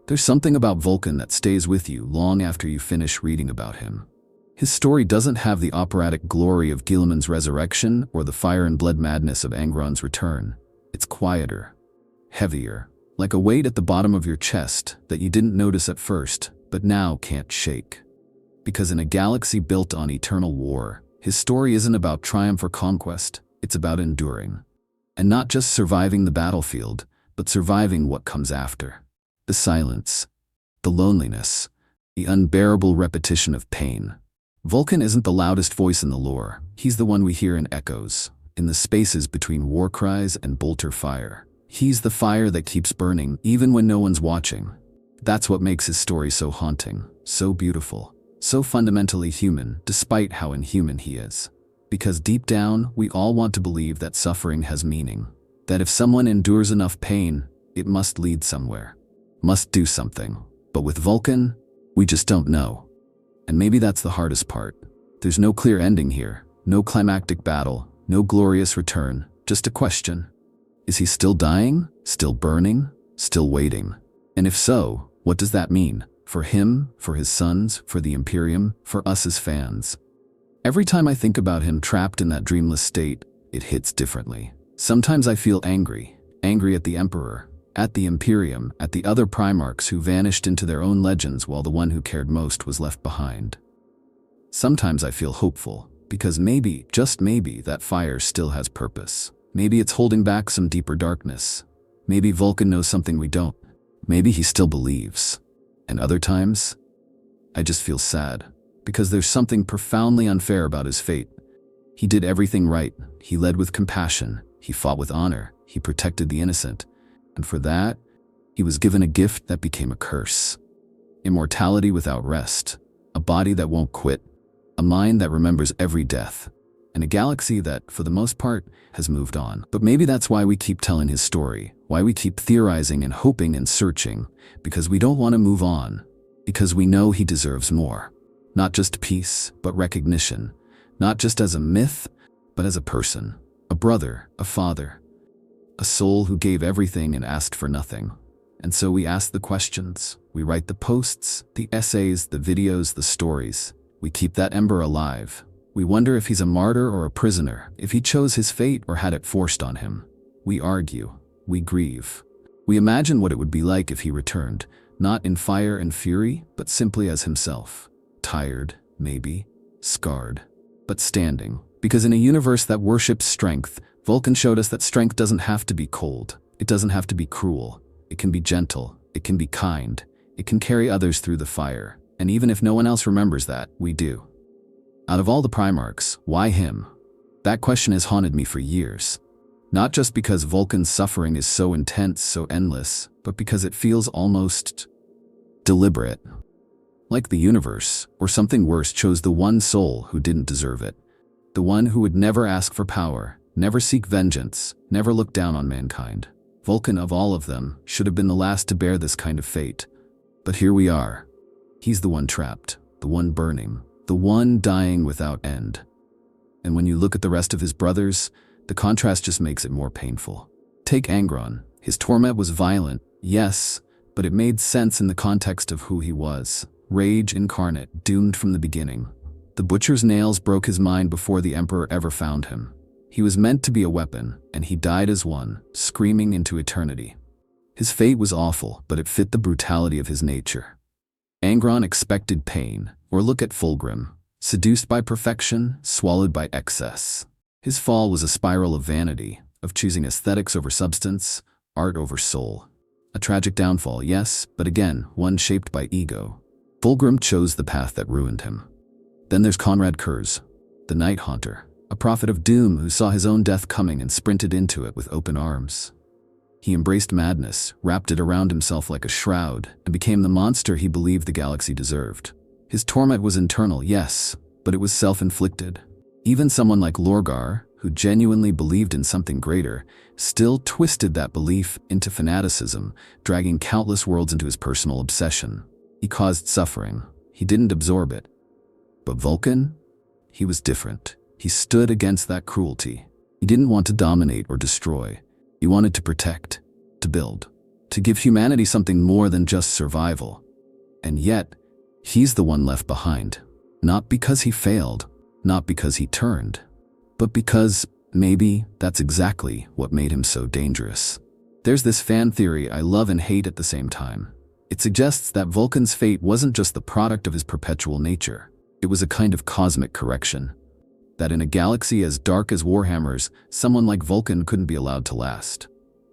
There's something about Vulkan that stays with you long after you finish reading about him. His story doesn't have the operatic glory of Guilliman's resurrection or the fire and blood madness of Angron's return. It's quieter, heavier, like a weight at the bottom of your chest that you didn't notice at first, but now can't shake. Because in a galaxy built on eternal war, his story isn't about triumph or conquest, it's about enduring. And not just surviving the battlefield, but surviving what comes after. The silence, the loneliness, the unbearable repetition of pain. Vulkan isn't the loudest voice in the lore, he's the one we hear in echoes, in the spaces between war cries and bolter fire. He's the fire that keeps burning even when no one's watching. That's what makes his story so haunting, so beautiful, so fundamentally human, despite how inhuman he is. Because deep down, we all want to believe that suffering has meaning, that if someone endures enough pain, it must lead somewhere, must do something. But with Vulkan, we just don't know. And maybe that's the hardest part. There's no clear ending here, No climactic battle, no glorious return, just a question. Is he still dying? Still burning? Still waiting? And if so, what does that mean? For him, for his sons, for the Imperium, for us as fans? Every time I think about him trapped in that dreamless state, it hits differently. Sometimes I feel angry at the Emperor, at the Imperium, at the other Primarchs who vanished into their own legends while the one who cared most was left behind. Sometimes I feel hopeful, because maybe, just maybe, that fire still has purpose. Maybe it's holding back some deeper darkness. Maybe Vulkan knows something we don't. Maybe he still believes. And other times, I just feel sad, because there's something profoundly unfair about his fate. He did everything right. He led with compassion. He fought with honor. He protected the innocent. And for that, he was given a gift that became a curse. Immortality without rest. A body that won't quit. A mind that remembers every death. And a galaxy that, for the most part, has moved on. But maybe that's why we keep telling his story. Why we keep theorizing and hoping and searching. Because we don't want to move on. Because we know he deserves more. Not just peace, but recognition. Not just as a myth, but as a person. A brother, a father. A soul who gave everything and asked for nothing. And so we ask the questions. We write the posts, the essays, the videos, the stories. We keep that ember alive. We wonder if he's a martyr or a prisoner, if he chose his fate or had it forced on him. We argue. We grieve. We imagine what it would be like if he returned, not in fire and fury, but simply as himself. Tired, maybe, scarred, but standing. Because in a universe that worships strength, Vulkan showed us that strength doesn't have to be cold. It doesn't have to be cruel. It can be gentle. It can be kind. It can carry others through the fire. And even if no one else remembers that, we do. Out of all the Primarchs, why him? That question has haunted me for years. Not just because Vulkan's suffering is so intense, so endless, but because it feels almost deliberate. Like the universe, or something worse, chose the one soul who didn't deserve it. The one who would never ask for power, never seek vengeance, never look down on mankind. Vulkan, of all of them, should have been the last to bear this kind of fate. But here we are. He's the one trapped, the one burning, the one dying without end. And when you look at the rest of his brothers, the contrast just makes it more painful. Take Angron. His torment was violent, yes, but it made sense in the context of who he was. Rage incarnate, doomed from the beginning. The butcher's nails broke his mind before the Emperor ever found him. He was meant to be a weapon, and he died as one, screaming into eternity. His fate was awful, but it fit the brutality of his nature. Angron expected pain, or look at Fulgrim, seduced by perfection, swallowed by excess. His fall was a spiral of vanity, of choosing aesthetics over substance, art over soul. A tragic downfall, yes, but again, one shaped by ego. Fulgrim chose the path that ruined him. Then there's Conrad Kurz, the Night Haunter, a prophet of doom who saw his own death coming and sprinted into it with open arms. He embraced madness, wrapped it around himself like a shroud, and became the monster he believed the galaxy deserved. His torment was internal, yes, but it was self-inflicted. Even someone like Lorgar, who genuinely believed in something greater, still twisted that belief into fanaticism, dragging countless worlds into his personal obsession. He caused suffering. He didn't absorb it. But Vulkan? He was different. He stood against that cruelty. He didn't want to dominate or destroy. He wanted to protect, to build, to give humanity something more than just survival. And yet, he's the one left behind. Not because he failed, not because he turned, but because, maybe, that's exactly what made him so dangerous. There's this fan theory I love and hate at the same time. It suggests that Vulkan's fate wasn't just the product of his perpetual nature. It was a kind of cosmic correction. That in a galaxy as dark as Warhammer's, someone like Vulkan couldn't be allowed to last.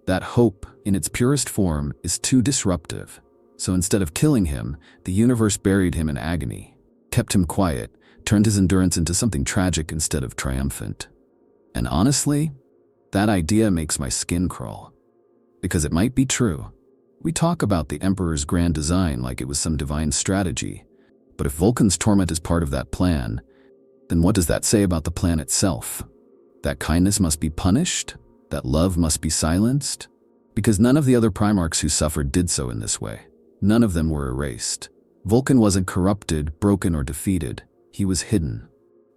That hope, in its purest form, is too disruptive. So instead of killing him, the universe buried him in agony, kept him quiet, turned his endurance into something tragic instead of triumphant. And honestly, that idea makes my skin crawl. Because it might be true. We talk about the Emperor's grand design like it was some divine strategy. But if Vulkan's torment is part of that plan, then what does that say about the plan itself? That kindness must be punished? That love must be silenced? Because none of the other Primarchs who suffered did so in this way. None of them were erased. Vulkan wasn't corrupted, broken, or defeated. He was hidden.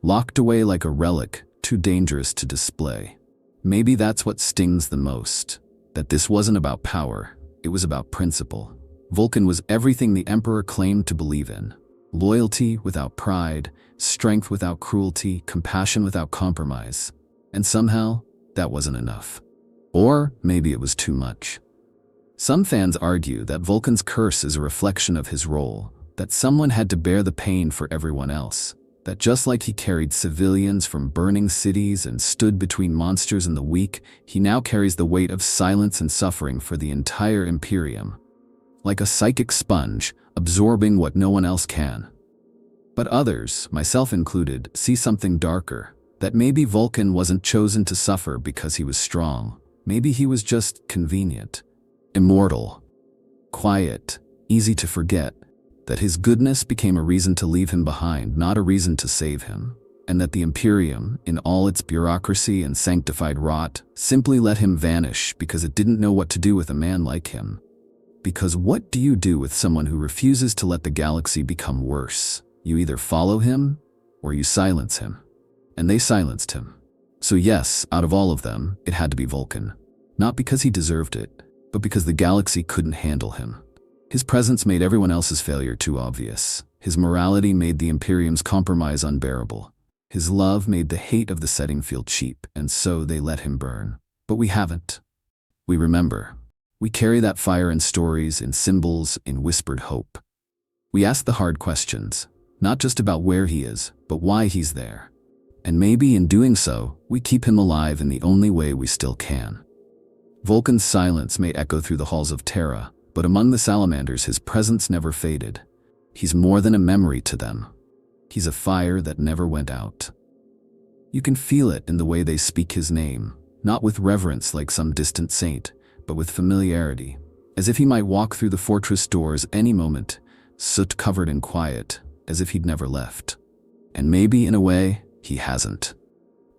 locked away like a relic, too dangerous to display. Maybe that's what stings the most, that this wasn't about power, it was about principle. Vulkan was everything the Emperor claimed to believe in. Loyalty without pride, strength without cruelty, compassion without compromise. And somehow, that wasn't enough. Or maybe it was too much. Some fans argue that Vulkan's curse is a reflection of his role, that someone had to bear the pain for everyone else, that just like he carried civilians from burning cities and stood between monsters and the weak, he now carries the weight of silence and suffering for the entire Imperium. Like a psychic sponge, absorbing what no one else can. But others, myself included, see something darker, that maybe Vulkan wasn't chosen to suffer because he was strong. Maybe he was just convenient, immortal, quiet, easy to forget, that his goodness became a reason to leave him behind, not a reason to save him, and that the Imperium, in all its bureaucracy and sanctified rot, simply let him vanish because it didn't know what to do with a man like him. Because what do you do with someone who refuses to let the galaxy become worse? You either follow him, or you silence him. And they silenced him. So yes, out of all of them, it had to be Vulkan. Not because he deserved it, but because the galaxy couldn't handle him. His presence made everyone else's failure too obvious. His morality made the Imperium's compromise unbearable. His love made the hate of the setting feel cheap, and so they let him burn. But we haven't. We remember. We carry that fire in stories, in symbols, in whispered hope. We ask the hard questions, not just about where he is, but why he's there. And maybe in doing so, we keep him alive in the only way we still can. Vulkan's silence may echo through the halls of Terra, but among the salamanders his presence never faded. He's more than a memory to them. He's a fire that never went out. You can feel it in the way they speak his name, not with reverence like some distant saint, but with familiarity, as if he might walk through the fortress doors any moment, soot-covered in quiet, as if he'd never left. And maybe, in a way, he hasn't.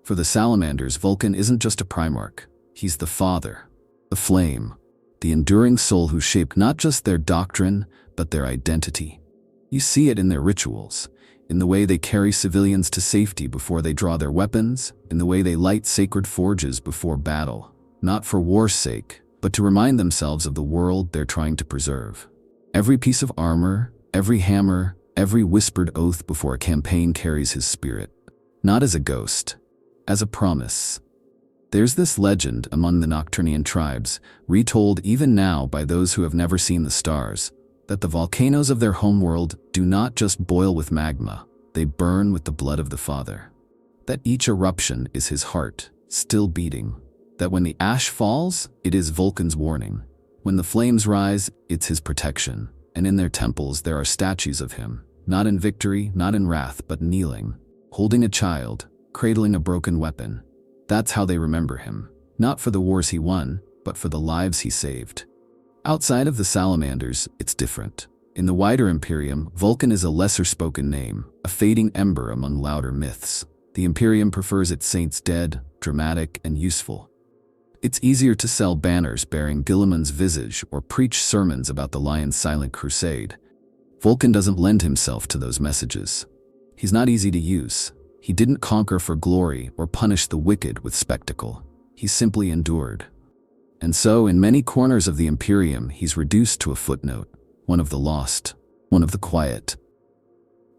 For the salamanders, Vulkan isn't just a Primarch. He's the father, the flame, the enduring soul who shaped not just their doctrine, but their identity. You see it in their rituals, in the way they carry civilians to safety before they draw their weapons, in the way they light sacred forges before battle, not for war's sake, but to remind themselves of the world they're trying to preserve. Every piece of armor, every hammer, every whispered oath before a campaign carries his spirit, not as a ghost, as a promise. There's this legend among the Nocturnian tribes, retold even now by those who have never seen the stars, that the volcanoes of their homeworld do not just boil with magma, they burn with the blood of the Father. That each eruption is his heart, still beating. That when the ash falls, it is Vulkan's warning. When the flames rise, it's his protection. And in their temples there are statues of him, not in victory, not in wrath, but kneeling, holding a child, cradling a broken weapon. That's how they remember him, not for the wars he won, but for the lives he saved. Outside of the salamanders, it's different. In the wider Imperium, Vulkan is a lesser-spoken name, a fading ember among louder myths. The Imperium prefers its saints dead, dramatic, and useful. It's easier to sell banners bearing Guilliman's visage or preach sermons about the Lion's silent crusade. Vulkan doesn't lend himself to those messages. He's not easy to use. He didn't conquer for glory or punish the wicked with spectacle. He simply endured. And so, in many corners of the Imperium, he's reduced to a footnote, one of the lost, one of the quiet.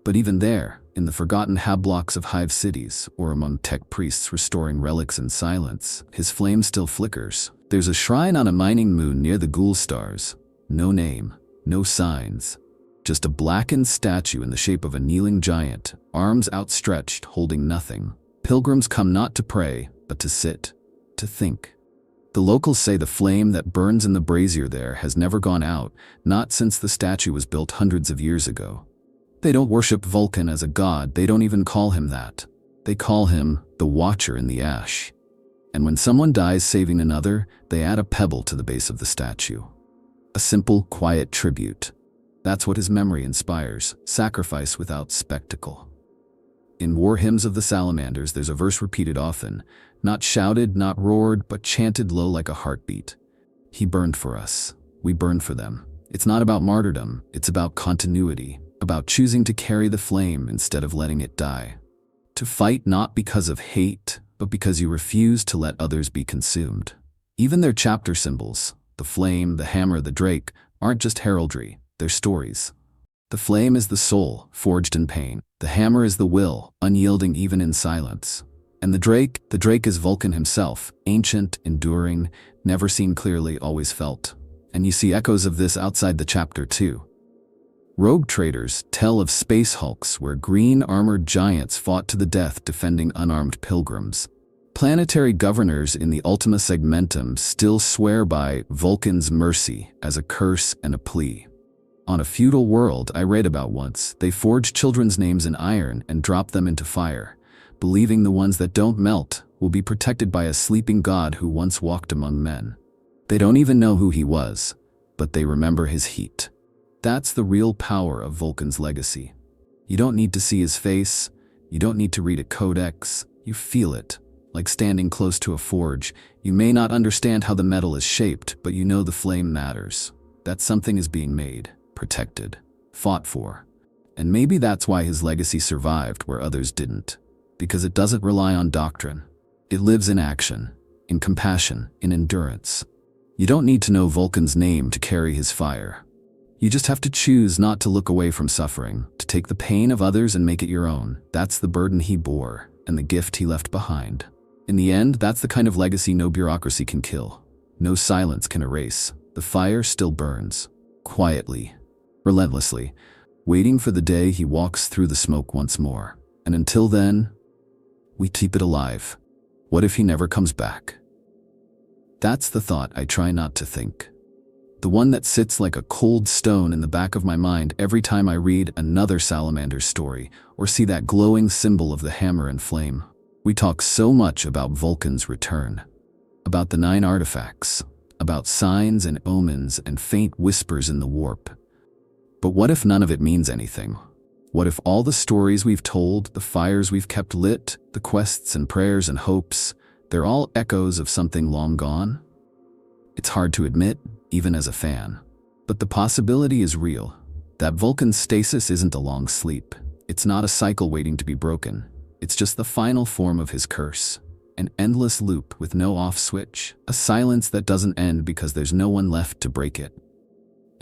But even there, in the forgotten hablocks of hive cities, or among tech priests restoring relics in silence, his flame still flickers. There's a shrine on a mining moon near the Ghoul Stars. No name, no signs. Just a blackened statue in the shape of a kneeling giant, arms outstretched, holding nothing. Pilgrims come not to pray, but to sit, to think. The locals say the flame that burns in the brazier there has never gone out, not since the statue was built hundreds of years ago. They don't worship Vulkan as a god, they don't even call him that. They call him the Watcher in the Ash. And when someone dies saving another, they add a pebble to the base of the statue. A simple, quiet tribute. That's what his memory inspires, sacrifice without spectacle. In war hymns of the salamanders, there's a verse repeated often, not shouted, not roared, but chanted low like a heartbeat. He burned for us. We burned for them. It's not about martyrdom, it's about continuity. About choosing to carry the flame instead of letting it die. To To fight not because of hate, but because you refuse to let others be consumed. Even their chapter symbols, the flame, the hammer, the drake, aren't just heraldry, they're stories. The flame is the soul, forged in pain. The hammer is the will, unyielding even in silence. And the drake is Vulkan himself, ancient, enduring, never seen clearly, always felt. And you see echoes of this outside the chapter too. Rogue traders tell of space hulks where green-armored giants fought to the death defending unarmed pilgrims. Planetary governors in the Ultima Segmentum still swear by Vulkan's mercy as a curse and a plea. On a feudal world I read about once, they forged children's names in iron and dropped them into fire, believing the ones that don't melt will be protected by a sleeping god who once walked among men. They don't even know who he was, but they remember his heat. That's the real power of Vulkan's legacy. You don't need to see his face, you don't need to read a codex, you feel it. Like standing close to a forge, you may not understand how the metal is shaped, but you know the flame matters. That something is being made, protected, fought for. And maybe that's why his legacy survived where others didn't. Because it doesn't rely on doctrine. It lives in action, in compassion, in endurance. You don't need to know Vulkan's name to carry his fire. You just have to choose not to look away from suffering, to take the pain of others and make it your own. That's the burden he bore, and the gift he left behind. In the end, that's the kind of legacy no bureaucracy can kill. No silence can erase. The fire still burns. Quietly. Relentlessly. Waiting for the day he walks through the smoke once more. And until then, we keep it alive. What if he never comes back? That's the thought I try not to think. The one that sits like a cold stone in the back of my mind every time I read another Salamander's story or see that glowing symbol of the hammer and flame. We talk so much about Vulkan's return, about the 9 artifacts, about signs and omens and faint whispers in the warp. But what if none of it means anything? What if all the stories we've told, the fires we've kept lit, the quests and prayers and hopes, they're all echoes of something long gone? It's hard to admit, even as a fan. But the possibility is real. That Vulkan's stasis isn't a long sleep. It's not a cycle waiting to be broken. It's just the final form of his curse. An endless loop with no off switch. A silence that doesn't end because there's no one left to break it.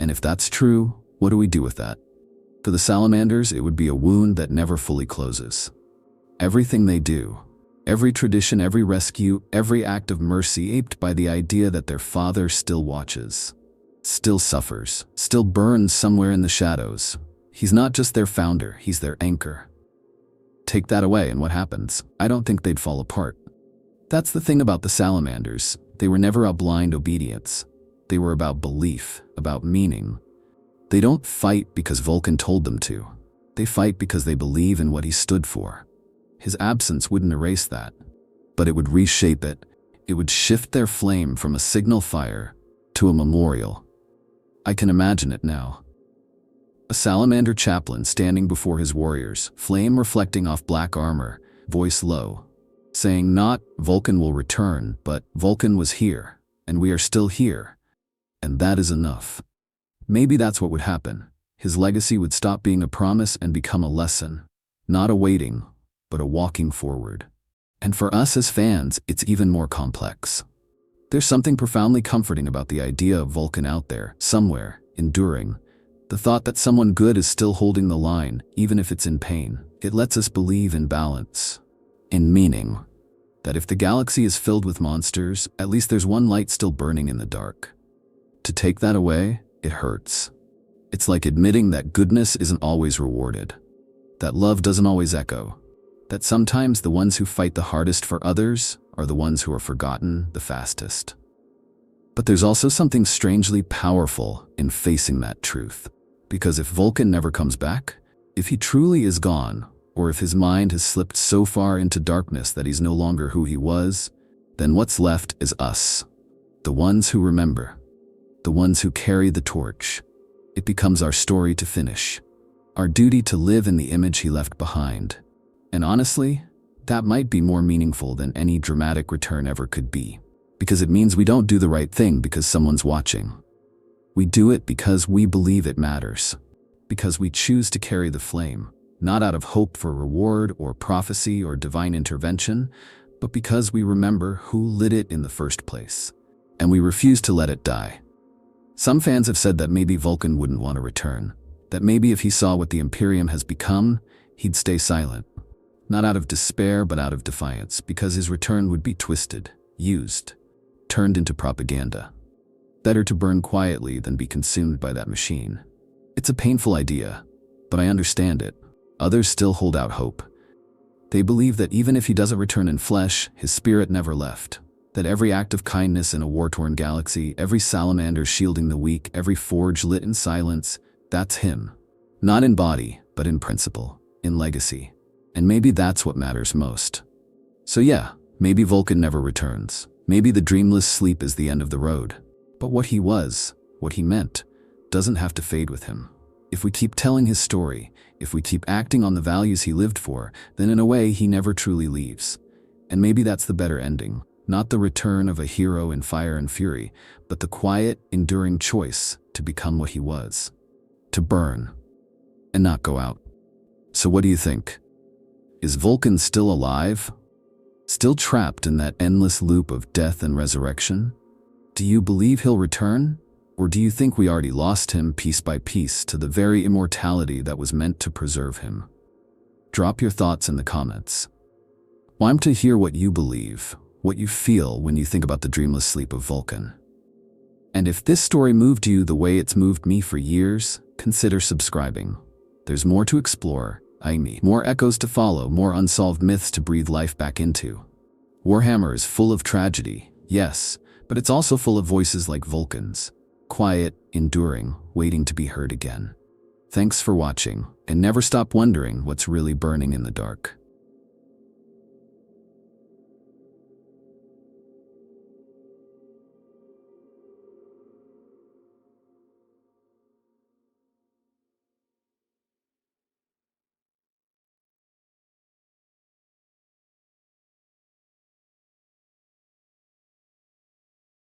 And if that's true, what do we do with that? For the Salamanders, it would be a wound that never fully closes. Everything they do, every tradition, every rescue, every act of mercy aped by the idea that their father still watches, still suffers, still burns somewhere in the shadows. He's not just their founder, he's their anchor. Take that away and what happens? I don't think they'd fall apart. That's the thing about the Salamanders. They were never about blind obedience. They were about belief, about meaning. They don't fight because Vulkan told them to. They fight because they believe in what he stood for. His absence wouldn't erase that, but it would reshape it. It would shift their flame from a signal fire to a memorial. I can imagine it now. A Salamander chaplain standing before his warriors, flame reflecting off black armor, voice low, saying not Vulkan will return, but Vulkan was here, and we are still here, and that is enough. Maybe that's what would happen. His legacy would stop being a promise and become a lesson, not a waiting, but a walking forward. And for us as fans, it's even more complex. There's something profoundly comforting about the idea of Vulkan out there, somewhere, enduring. The thought that someone good is still holding the line, even if it's in pain. It lets us believe in balance, in meaning. That if the galaxy is filled with monsters, at least there's one light still burning in the dark. To take that away, it hurts. It's like admitting that goodness isn't always rewarded. That love doesn't always echo. That sometimes the ones who fight the hardest for others are the ones who are forgotten the fastest. But there's also something strangely powerful in facing that truth. Because if Vulkan never comes back, if he truly is gone, or if his mind has slipped so far into darkness that he's no longer who he was, then what's left is us. The ones who remember. The ones who carry the torch. It becomes our story to finish. Our duty to live in the image he left behind. And honestly, that might be more meaningful than any dramatic return ever could be. Because it means we don't do the right thing because someone's watching. We do it because we believe it matters. Because we choose to carry the flame, not out of hope for reward or prophecy or divine intervention, but because we remember who lit it in the first place, and we refuse to let it die. Some fans have said that maybe Vulkan wouldn't want to return, that maybe if he saw what the Imperium has become, he'd stay silent. Not out of despair, but out of defiance, because his return would be twisted, used, turned into propaganda. Better to burn quietly than be consumed by that machine. It's a painful idea, but I understand it. Others still hold out hope. They believe that even if he doesn't return in flesh, his spirit never left. That every act of kindness in a war-torn galaxy, every salamander shielding the weak, every forge lit in silence, that's him. Not in body, but in principle, in legacy. And maybe that's what matters most. So yeah, maybe Vulkan never returns. Maybe the dreamless sleep is the end of the road. But what he was, what he meant, doesn't have to fade with him. If we keep telling his story, if we keep acting on the values he lived for, then in a way he never truly leaves. And maybe that's the better ending. Not the return of a hero in fire and fury, but the quiet, enduring choice to become what he was. To burn, and not go out. So what do you think? Is Vulkan still alive? Still trapped in that endless loop of death and resurrection? Do you believe he'll return? Or do you think we already lost him piece by piece to the very immortality that was meant to preserve him? Drop your thoughts in the comments. Want to hear what you believe, what you feel when you think about the dreamless sleep of Vulkan. And if this story moved you the way it's moved me for years, consider subscribing. There's more to explore, more echoes to follow, more unsolved myths to breathe life back into. Warhammer is full of tragedy, yes, but it's also full of voices like Vulkan's. Quiet, enduring, waiting to be heard again. Thanks for watching, and never stop wondering what's really burning in the dark.